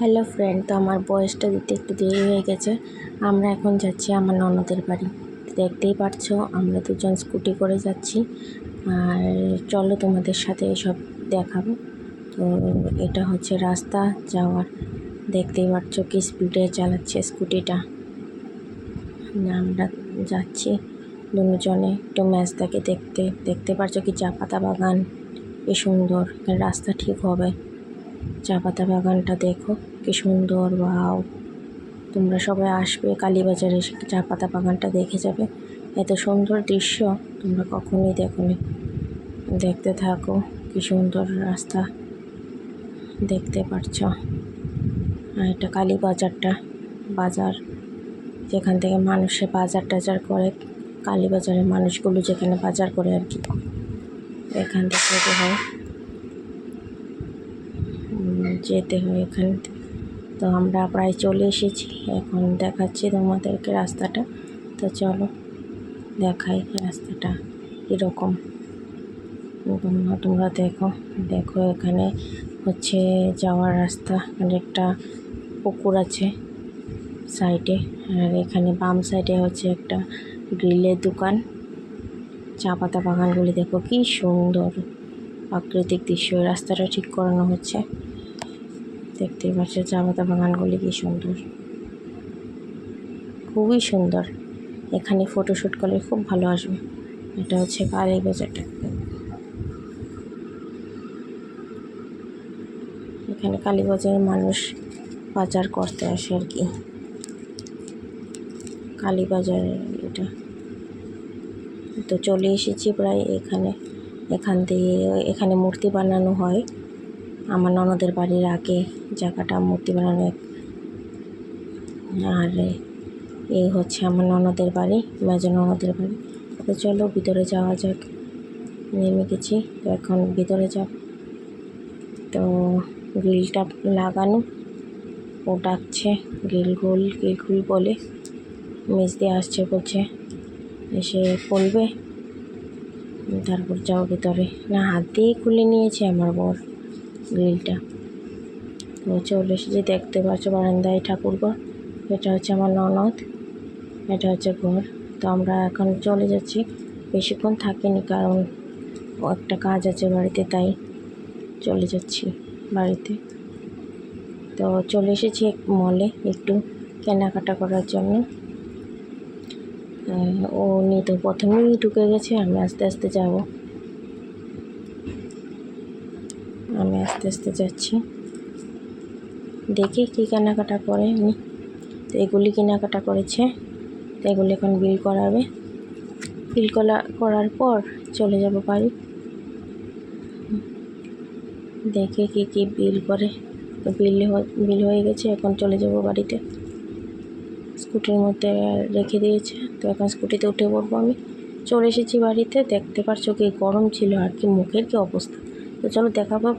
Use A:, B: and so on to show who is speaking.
A: Hello friend, তো আমার বয়সটা দিতে একটু দেরি হয়ে গেছে। আমরা এখন যাচ্ছি আমার ননদের বাড়ি। দেখতেই পারছো আমরা দুজন স্কুটি করে যাচ্ছি। আর চলো তোমাদের সাথে এসব দেখাবো। তো এটা হচ্ছে রাস্তা যাওয়ার। দেখতেই পারছো কি স্পিডে চালাচ্ছে স্কুটিটা। আমরা যাচ্ছি দুজনে একটু ম্যাচটাকে দেখতে পারছো কি চা পাতা বাগান, কি সুন্দর। রাস্তা ঠিক হবে, চা পাতা বাগানটা দেখো কি সুন্দর। ওয়াও, তোমরা সবাই আসবে কালীবাজারে এসে চা পাতা বাগানটা দেখে যাবে। এত সুন্দর দৃশ্য তোমরা কখনোই দেখোনি। দেখতে থাকো, কি সুন্দর রাস্তা দেখতে পাচ্ছ। আর এটা কালীবাজারটা, বাজার যেখান থেকে মানুষে বাজার টাজার করে। কালীবাজারের মানুষগুলো যেখানে বাজার করে আর কি, এখান থেকে যেতে হয় এখান থেকে। তো আমরা প্রায় চলে এসেছি, এখন দেখাচ্ছি তোমাদেরকে রাস্তাটা। তো চলো দেখাই রাস্তাটা কীরকম। তোমরা দেখো এখানে হচ্ছে যাওয়ার রাস্তা। এখানে একটা পুকুর আছে সাইডে, আর এখানে বাম সাইডে হচ্ছে একটা গ্রিলের দোকান। চা পাতা বাগানগুলি দেখো কি সুন্দর প্রাকৃতিক দৃশ্য। রাস্তাটা ঠিক করানো হচ্ছে, দেখতে পাচ্ছ চা পাতা বাগানগুলি কি সুন্দর, খুবই সুন্দর। এখানে ফটোশ্যুট করলে খুব ভালো আসবে। এটা হচ্ছে কালীবাজারটা। এখানে কালীবাজারের মানুষ বাজার করতে আসে আর কি। কালীবাজার এটা। তো চলে এসেছি প্রায় এখানে মূর্তি বানানো হয়। আমার ননদের বাড়ির আগে জায়গাটা মূর্তি বানানো। আর এই হচ্ছে আমার ননদের বাড়ি, মেজ ননদের বাড়ি। তো চলো ভিতরে যাওয়া যাক। নেমে গেছি, তো এখন ভিতরে যাব। তো গ্রিলটা লাগানো, ও ডাকছে গ্রিল খুল বলে। মেজ দিয়ে আসছে, বলছে এসে খুলবে, তারপর যাও ভিতরে। না, হাত দিয়েই খুলে নিয়েছে আমার বর গ্রিলটা। তো চলে এসেছি, দেখতে পাচ্ছ বারান্দায় ঠাকুরঘর। এটা হচ্ছে আমার ননদ, এটা হচ্ছে ঘর। তো আমরা এখন চলে যাচ্ছি, বেশিক্ষণ থাকিনি কারণ একটা কাজ আছে বাড়িতে, তাই চলে যাচ্ছি বাড়িতে। তো চলে এসেছি মলে একটু কেনাকাটা করার জন্য। ও তো প্রথমেই ঢুকে গেছে, আমি আস্তে আস্তে যাব। আমি আস্তে আস্তে যাচ্ছি, দেখি কী কেনাকাটা করে উনি। তো এগুলি কেনাকাটা করেছে, তো এগুলি এখন বিল করাবে। বিল করার পর চলে যাব বাড়ি। দেখে কি বিল করে। তো বিল হয়ে গেছে, এখন চলে যাব বাড়িতে। স্কুটির মধ্যে রেখে দিয়েছে, তো এখন স্কুটিতে উঠে পড়বো আমি। চলে এসেছি বাড়িতে, দেখতে পাচ্ছ কি গরম ছিল আর কি মুখের কি অবস্থা। তো চলো দেখাবো।